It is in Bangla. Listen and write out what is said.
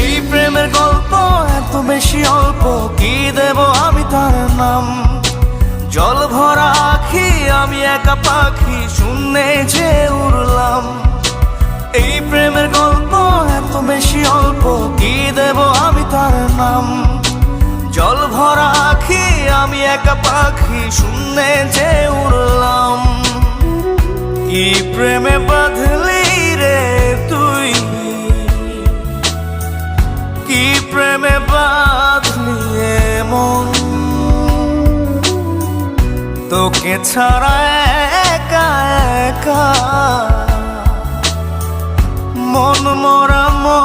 এই প্রেমের গল্প এত বেশি অল্প, কি দেব আমি তার নাম। জল ভরা আখি আমি একা পাখি, শূন্যে যে উড়লাম। এই প্রেমের গল্প এত বেশি অল্প, কি দেব আমি তার নাম। জল ভরা আখি আমি একা পাখি, শূন্যে যে উড়লাম। কি প্রেমে বাঁধলি রে তুই, কি প্রেমে বাঁধলি মন, তোকে ছাড়া একা একা মন মরা মন।